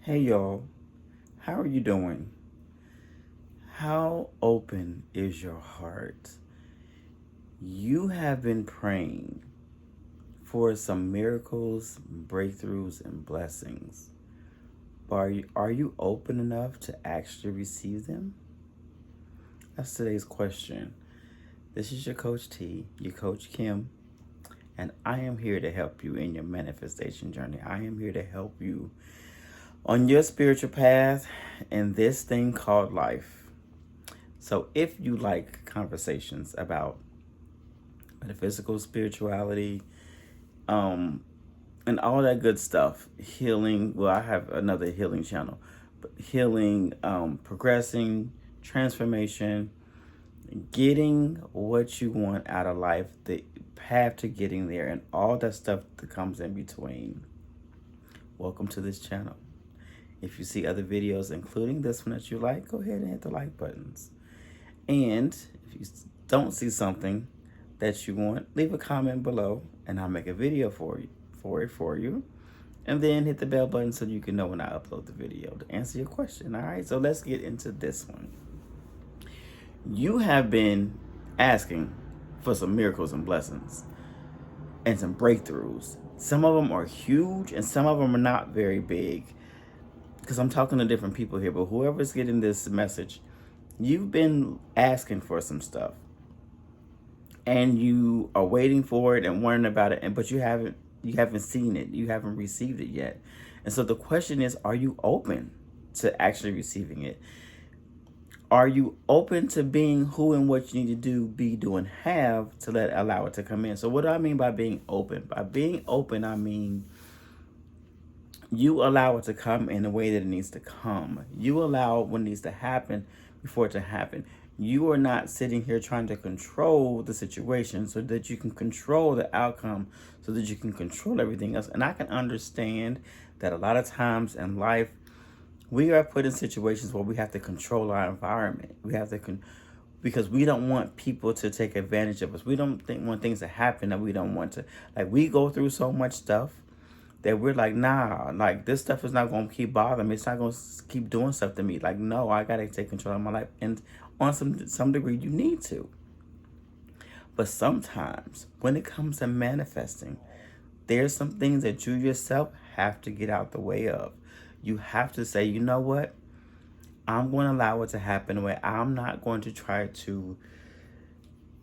Hey y'all, how are you doing? How open is your heart? You have been praying for some miracles, breakthroughs, and blessings. But are you open enough to actually receive them? That's today's question. This is your Coach T, your Coach Kim, and I am here to help you in your manifestation journey. I am here to help you on your spiritual path in this thing called life. So if you like conversations about metaphysical spirituality, um, and all that good stuff, healing, well, I have another healing channel, but healing, progressing, transformation, getting what you want out of life, the path to getting there, and all that stuff that comes in between. Welcome to this channel. If you see other videos, including this one that you like, go ahead and hit the like buttons. And if you don't see something that you want, leave a comment below and I'll make a video for you. And then hit the bell button so you can know when I upload the video to answer your question. All right, so let's get into this one. You have been asking for some miracles and blessings and some breakthroughs. Some of them are huge and some of them are not very big, because I'm talking to different people here, but whoever's getting this message, you've been asking for some stuff and you are waiting for it and wondering about it, but you haven't seen it, you haven't received it yet. And so the question is, are you open to actually receiving it? Are you open to being who and what you need to do, be, do, and have to allow it to come in? So what do I mean by being open? By being open, I mean you allow it to come in the way that it needs to come. You allow what needs to happen before it to happen. You are not sitting here trying to control the situation so that you can control the outcome, so that you can control everything else. And I can understand that a lot of times in life, we are put in situations where we have to control our environment. We have to because we don't want people to take advantage of us. We don't want things to happen that we don't want to. Like, we go through so much stuff that we're like, nah, like, this stuff is not going to keep bothering me. It's not going to keep doing stuff to me. Like, no, I got to take control of my life. And on some degree, you need to. But sometimes when it comes to manifesting, there's some things that you yourself have to get out the way of. You have to say, you know what? I'm going to allow it to happen where I'm not going to try to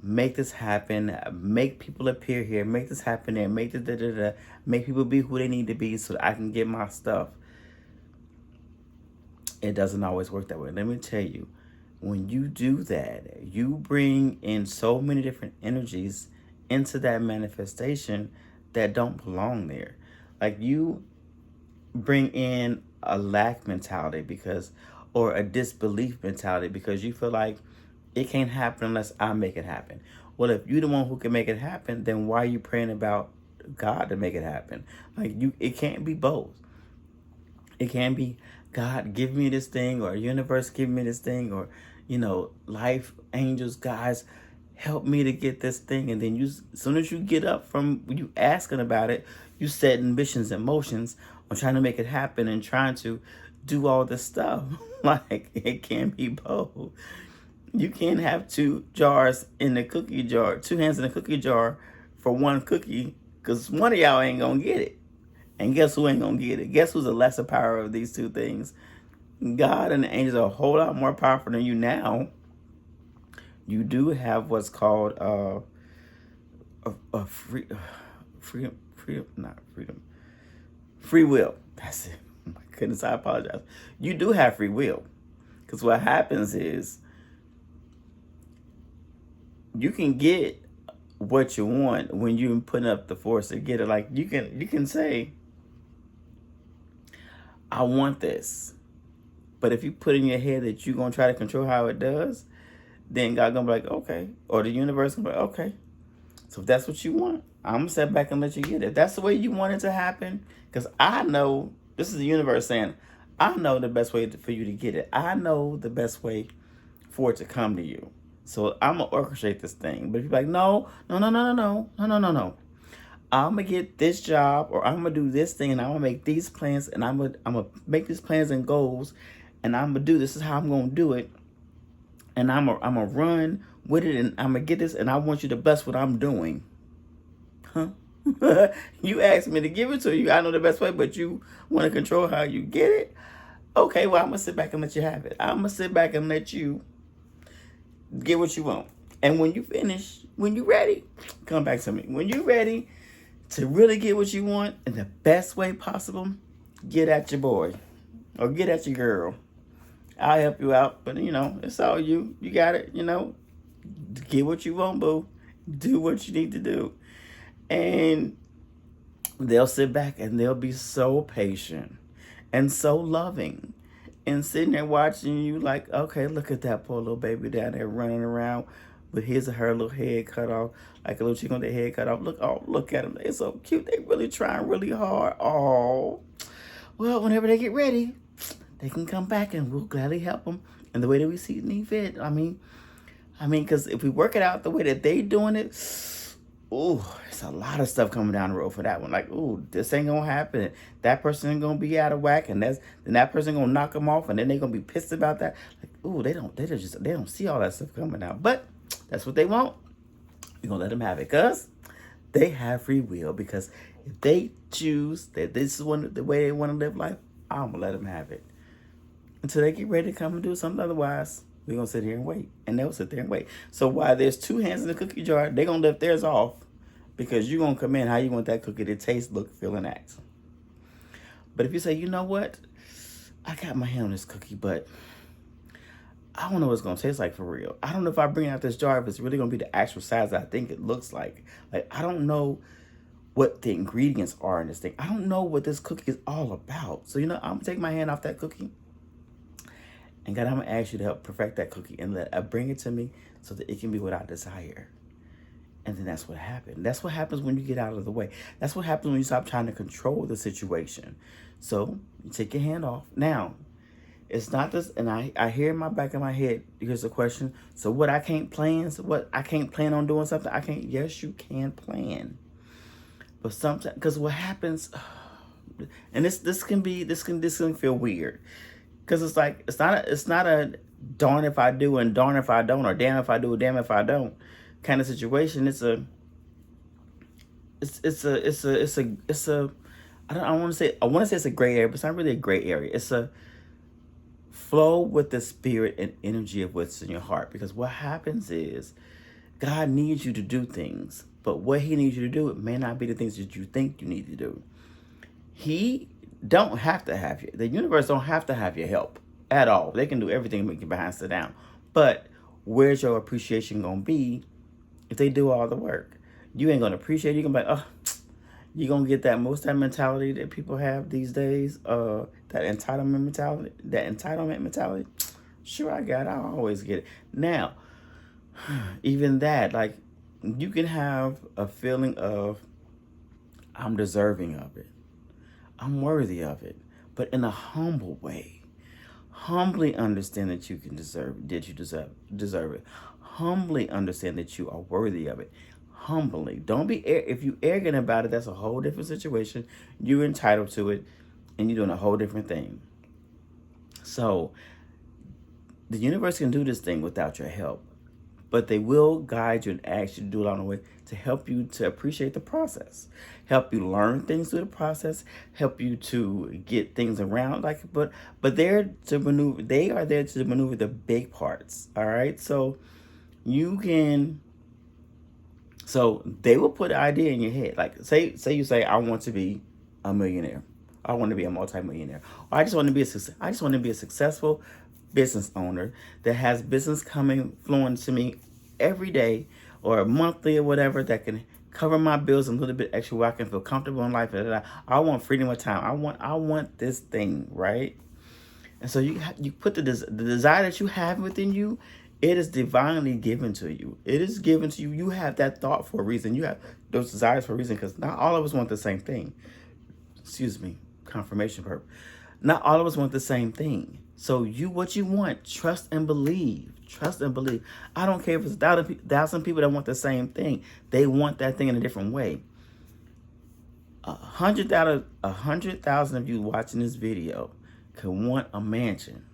make this happen, make people appear here, make this happen there, make make people be who they need to be so that I can get my stuff. It doesn't always work that way. Let me tell you, when you do that, you bring in so many different energies into that manifestation that don't belong there. Like, you bring in a lack mentality or a disbelief mentality, because you feel like it can't happen unless I make it happen. Well, if you're the one who can make it happen, then why are you praying about God to make it happen? Like, it can't be both. It can't be God give me this thing, or universe give me this thing, or life, angels, guys, help me to get this thing. And then as soon as you get up from you asking about it, you set ambitions and motions on trying to make it happen and trying to do all this stuff. Like, it can't be both. You can't have two jars in the cookie jar, two hands in the cookie jar for one cookie, because one of y'all ain't gonna get it. And guess who ain't gonna get it? Guess who's the lesser power of these two things? God and the angels are a whole lot more powerful than you now. You do have what's called free will. That's it. Oh my goodness, I apologize. You do have free will, because what happens is you can get what you want when you put up the force to get it. Like, you can say, I want this. But if you put in your head that you're gonna try to control how it does, then God gonna be like, okay. Or the universe gonna be like, okay. So if that's what you want, I'm gonna sit back and let you get it. If that's the way you want it to happen, because I know, this is the universe saying, I know the best way for you to get it. I know the best way for it to come to you. So I'm gonna orchestrate this thing. But if you're like, no, no, no, no, no, no, no, no, no, no. I'm gonna get this job, or I'm gonna do this thing, and I'm gonna make these plans, and I'm gonna make these plans and goals, and I'm gonna do this. Is how I'm gonna do it, and I'm gonna run with it, and I'm gonna get this, and I want you to bless what I'm doing. Huh? You asked me to give it to you. I know the best way, but you want to control how you get it. Okay, well, I'm gonna sit back and let you have it. I'm gonna sit back and let you get what you want. And when you finish, when you're ready, come back to me. When you're ready to really get what you want in the best way possible, get at your boy or get at your girl. I'll help you out, but it's all you. You got it, get what you want, boo. Do what you need to do. And they'll sit back and they'll be so patient and so loving and sitting there watching you like, okay, look at that poor little baby down there running around with his or her little head cut off, like a little chicken with their head cut off. Look at them. They're so cute. They really trying really hard. Oh, well, whenever they get ready, they can come back and we'll gladly help them in the way that we see need fit. I mean, because if we work it out the way that they doing it, ooh, it's a lot of stuff coming down the road for that one. Like, ooh, this ain't gonna happen. That person ain't gonna be out of whack, and then that person gonna knock them off, and then they gonna be pissed about that. Like, ooh, they don't see all that stuff coming out. But that's what they want. We're gonna let them have it, cause they have free will. Because if they choose that this is the way they want to live life, I'm gonna let them have it until they get ready to come and do something otherwise. We're going to sit here and wait. And they'll sit there and wait. So while there's two hands in the cookie jar, they're going to lift theirs off because you're going to come in how you want that cookie to taste, look, feel, and act. But if you say, you know what? I got my hand on this cookie, but I don't know what it's going to taste like for real. I don't know if I bring out this jar, if it's really going to be the actual size I think it looks like. Like, I don't know what the ingredients are in this thing. I don't know what this cookie is all about. So, I'm going to take my hand off that cookie. And God, I'm going to ask you to help perfect that cookie and bring it to me so that it can be what I desire. And then that's what happened. That's what happens when you get out of the way. That's what happens when you stop trying to control the situation. So you take your hand off. Now, it's not this, and I hear in my back of my head, here's the question. So what, I can't plan? So what, I can't plan on doing something? I can't. Yes, you can plan. But sometimes, because what happens, and this can feel weird. Because it's like, it's not a darn if I do and darn if I don't, or damn if I do, damn if I don't kind of situation. I want to say it's a gray area, but it's not really a gray area. It's a flow with the spirit and energy of what's in your heart. Because what happens is God needs you to do things, but what he needs you to do, it may not be the things that you think you need to do. He don't have to have you. The universe don't have to have your help at all. They can do everything to make your behind sit down. But where's your appreciation going to be if they do all the work? You ain't going to appreciate it. You're going to be like, oh, you're going to get that mentality that people have these days, that entitlement mentality. Sure, I got it. I always get it. Now, even that, like, you can have a feeling of, I'm deserving of it. I'm worthy of it, but in a humble way. Humbly understand that you deserve it. Humbly understand that you are worthy of it. Humbly. Don't be, if you arrogant about it, that's a whole different situation. You're entitled to it, and you're doing a whole different thing. So, the universe can do this thing without your help, but they will guide you and ask you to do it along the way to help you to appreciate the process, help you learn things through the process, help you to get things around. But they are there to maneuver the big parts. All right, so they will put an idea in your head. Like say you say, I want to be a millionaire, I want to be a multimillionaire, or I just want to be a successful business owner that has business flowing to me every day or monthly or whatever, that can cover my bills a little bit extra where I can feel comfortable in life. I want freedom of time. I want this thing, right? And so you put the desire that you have within you. It is divinely given to you. It is given to you. You have that thought for a reason. You have those desires for a reason, because not all of us want the same thing. Excuse me, confirmation purpose. Not all of us want the same thing. So what you want, trust and believe. Trust and believe. I don't care if it's 1,000 people that want the same thing. They want that thing in a different way. 100,000 of you watching this video can want a mansion,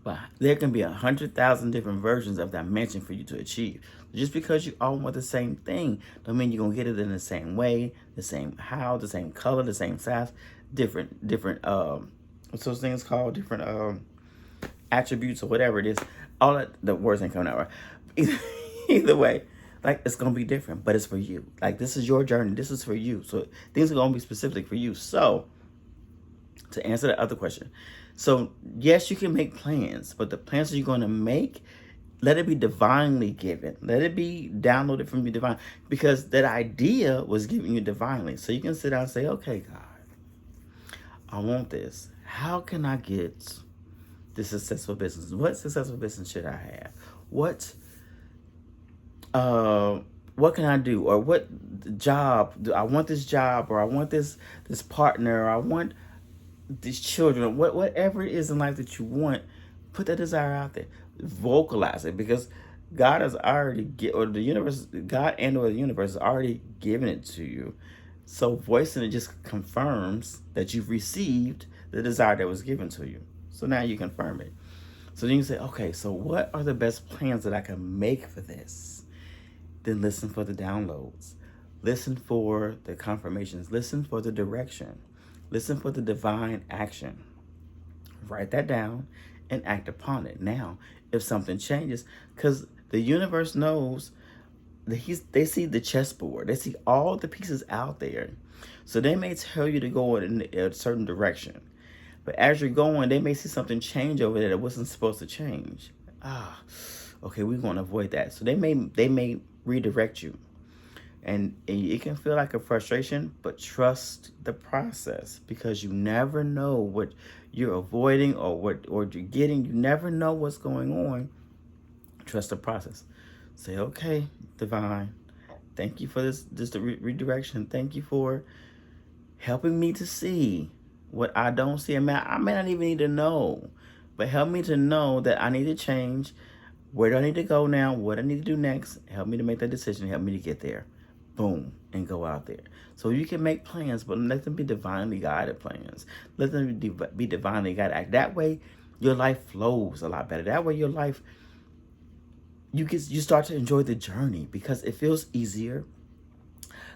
but there can be 100,000 different versions of that mansion for you to achieve. Just because you all want the same thing, don't mean you're gonna get it in the same way, the same house, the same color, the same size, different what's those things called? Different attributes or whatever it is. All that, the words ain't coming out right. Either way, like, it's gonna be different, but it's for you. Like, this is your journey. This is for you. So things are gonna be specific for you. So to answer the other question, so yes, you can make plans, but the plans that you're gonna make, let it be divinely given. Let it be downloaded from your divine, because that idea was given you divinely. So you can sit down and say, okay, God, I want this. How can I get this successful business? What successful business should I have? What can I do? Or what job do I want? This job, or I want this partner, or I want these children, whatever it is in life that you want, put that desire out there. Vocalize it, because God has already God and or the universe has already given it to you. So voicing it just confirms that you've received the desire that was given to you. So now you confirm it. So then you say, okay, so what are the best plans that I can make for this? Then listen for the downloads. Listen for the confirmations. Listen for the direction. Listen for the divine action. Write that down and act upon it. Now, if something changes, because the universe knows that they see the chessboard. They see all the pieces out there. So they may tell you to go in a certain direction. But as you're going, they may see something change over there that wasn't supposed to change. Okay, we're going to avoid that. So they may redirect you. And it can feel like a frustration, but trust the process, because you never know what you're avoiding or you're getting. You never know what's going on. Trust the process. Say, okay, divine, thank you for this redirection. Thank you for helping me to see what I don't see. I may not even need to know, but help me to know that I need to change. Where do I need to go now? What I need to do next? Help me to make that decision. Help me to get there. Boom, and go out there. So you can make plans, but let them be divinely guided plans. Let them be divinely guided. That way, your life flows a lot better. That way, your life, you start to enjoy the journey, because it feels easier.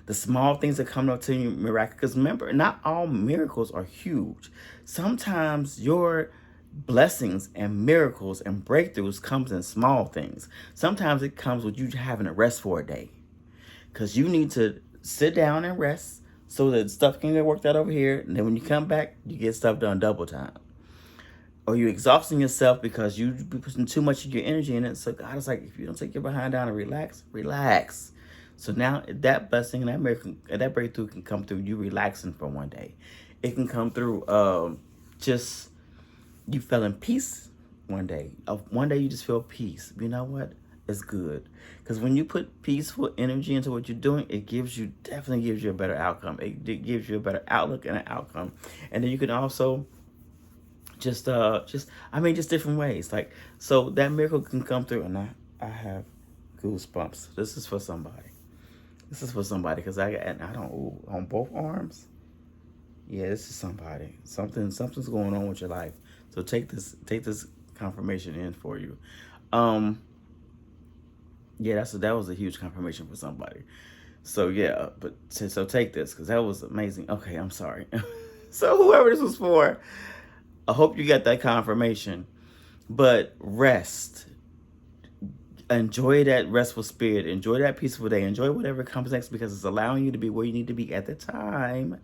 The small things that come up to you, miraculous. Because remember, not all miracles are huge. Sometimes your blessings and miracles and breakthroughs comes in small things. Sometimes it comes with you having to rest for a day, because you need to sit down and rest so that stuff can get worked out over here. And then when you come back, you get stuff done double time. Or you're exhausting yourself because you be putting too much of your energy in it. So God is like, if you don't take your behind down and relax. So now that blessing and that miracle, that breakthrough can come through you relaxing for one day. It can come through just you feeling peace one day. One day you just feel peace. You know what? It's good. Because when you put peaceful energy into what you're doing, it definitely gives you a better outcome. It gives you a better outlook and an outcome. And then you can also just different ways. Like, so that miracle can come through, and I have goosebumps. This is for somebody. Because I don't, on both arms. Yeah, this is somebody. Something's going on with your life. So take this confirmation in for you. Yeah, that was a huge confirmation for somebody. So yeah, so take this, because that was amazing. Okay, I'm sorry. So whoever this was for, I hope you got that confirmation. But rest. Enjoy that restful spirit. Enjoy that peaceful day. Enjoy whatever comes next, because it's allowing you to be where you need to be at the time,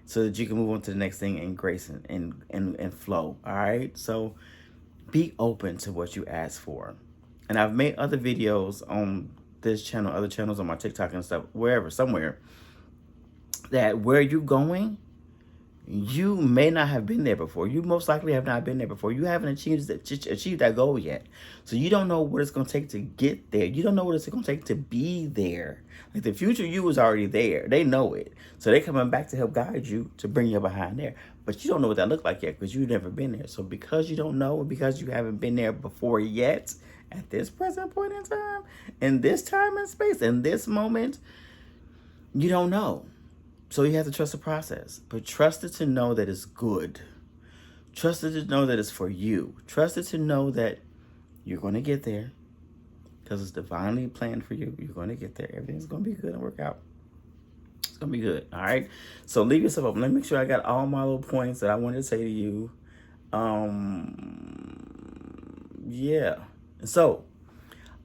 so that you can move on to the next thing in grace and flow. All right? So be open to what you ask for. And I've made other videos on this channel, other channels on my TikTok and stuff, somewhere, that where you're going, you may not have been there before. You most likely have not been there before. You haven't achieved that goal yet. So you don't know what it's going to take to get there. You don't know what it's going to take to be there. Like, the future you was already there. They know it. So they're coming back to help guide you to bring you behind there. But you don't know what that looked like yet, because you've never been there. So because you don't know, because you haven't been there before yet, at this present point in time, in this time and space, in this moment, you don't know. So you have to trust the process, but trust it to know that it's good. Trust it to know that it's for you. Trust it to know that you're going to get there because it's divinely planned for you. You're going to get there. Everything's going to be good and work out. It's going to be good. All right. So leave yourself open. Let me make sure I got all my little points that I wanted to say to you. Yeah. So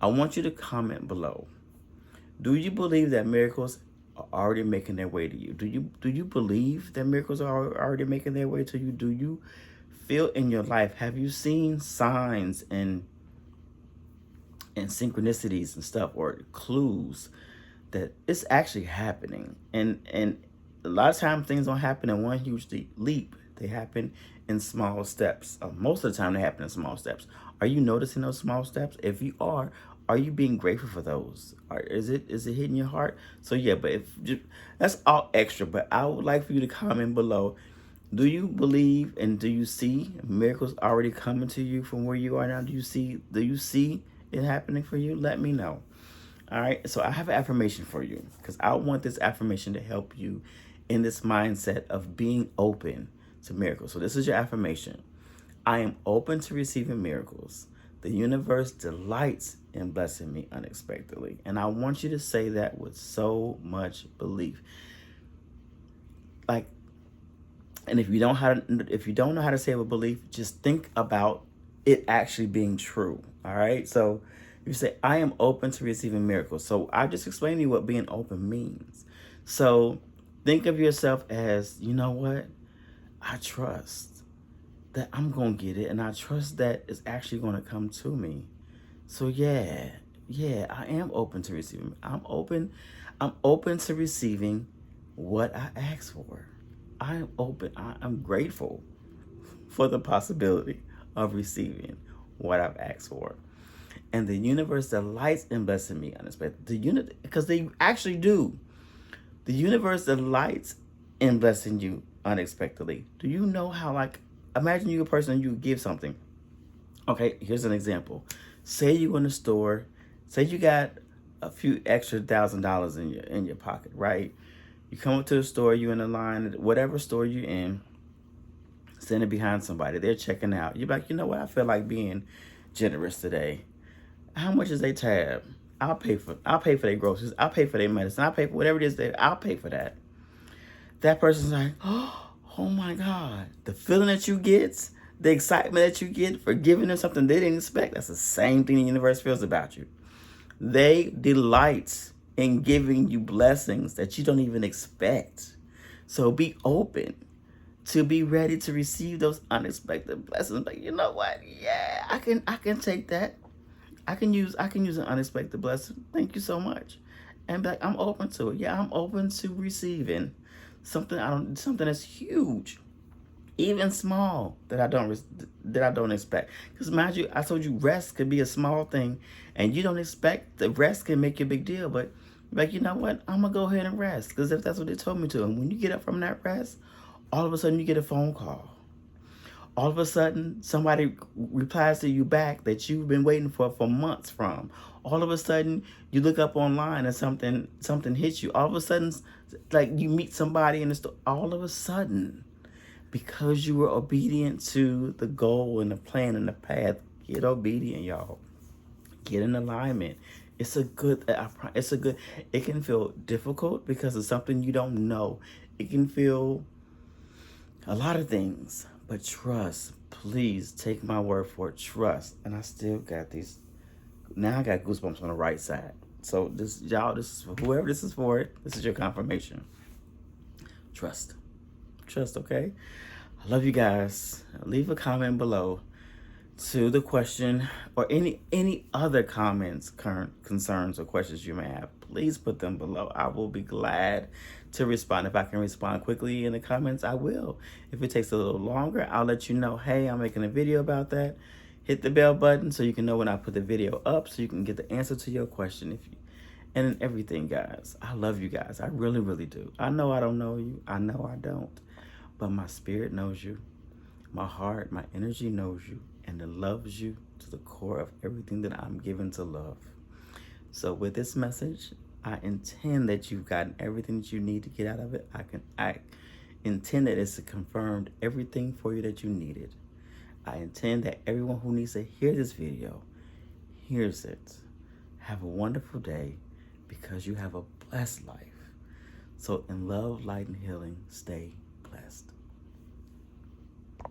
I want you to comment below. Do you believe that miracles are already making their way to you? Do you believe that miracles are already making their way to you? Do you feel in your life? Have you seen signs and synchronicities and stuff, or clues that it's actually happening? And a lot of times things don't happen in one huge leap. They happen in small steps. Most of the time they happen in small steps. Are you noticing those small steps? If you are you being grateful for those? Or is it hitting your heart? So yeah, but that's all extra. But I would like for you to comment below. Do you believe and do you see miracles already coming to you from where you are now? Do you see it happening for you? Let me know. All right. So I have an affirmation for you because I want this affirmation to help you in this mindset of being open to miracles. So this is your affirmation. I am open to receiving miracles. The universe delights in blessing me unexpectedly. And I want you to say that with so much belief. Like, and if you don't know how to say it with belief, just think about it actually being true. All right. So you say, I am open to receiving miracles. So I just explained to you what being open means. So think of yourself as, you know what? I trust that I'm going to get it. And I trust that it's actually going to come to me. So yeah, I am open to receiving. I'm open to receiving what I ask for. I'm open. I'm grateful for the possibility of receiving what I've asked for. And the universe delights in blessing me unexpectedly. Because they actually do. The universe delights in blessing you unexpectedly. Do you know how, like, imagine you're a person and you give something. Okay, here's an example. Say you in the store. Say you got a few extra $1,000 in your pocket, right? You come up to the store, you in the line, whatever store you're in, standing behind somebody, they're checking out. You're like, you know what? I feel like being generous today. How much is their tab? I'll pay for their groceries. I'll pay for their medicine. I'll pay for whatever it is. I'll pay for that. That person's like, oh my God. The feeling that you get, the excitement that you get for giving them something they didn't expect, that's the same thing the universe feels about you. They delight in giving you blessings that you don't even expect. So be open to be ready to receive those unexpected blessings. Like, you know what? Yeah, I can take that. I can use an unexpected blessing. Thank you so much. And be like, I'm open to it. Yeah, I'm open to receiving something that's huge, even small, that I don't expect. Because mind you, I told you rest could be a small thing, and you don't expect the rest can make you a big deal. But like, you know what? I'm gonna go ahead and rest because if that's what they told me to. And when you get up from that rest, all of a sudden you get a phone call. All of a sudden, somebody replies to you back that you've been waiting for months from. All of a sudden, you look up online and something hits you. All of a sudden, like you meet somebody in the store. All of a sudden, because you were obedient to the goal and the plan and the path, get obedient, y'all. Get in alignment. It can feel difficult because it's something you don't know. It can feel a lot of things. But trust, please take my word for it. Trust. And I still got these. Now I got goosebumps on the right side. So this is for whoever this is for. This is your confirmation. Trust. Trust, okay? I love you guys. Leave a comment below to the question or any other comments, current concerns or questions you may have. Please put them below. I will be glad to respond. If I can respond quickly in the comments, I will. If it takes a little longer, I'll let you know, hey, I'm making a video about that. Hit the bell button so you can know when I put the video up so you can get the answer to your question. And everything, guys. I love you guys. I really, really do. I know I don't know you. I know I don't. But my spirit knows you. My heart, my energy knows you. And it loves you to the core of everything that I'm given to love. So with this message, I intend that you've gotten everything that you need to get out of it. I intend that it's confirmed everything for you that you needed. I intend that everyone who needs to hear this video hears it. Have a wonderful day, because you have a blessed life. So in love, light, and healing, stay blessed.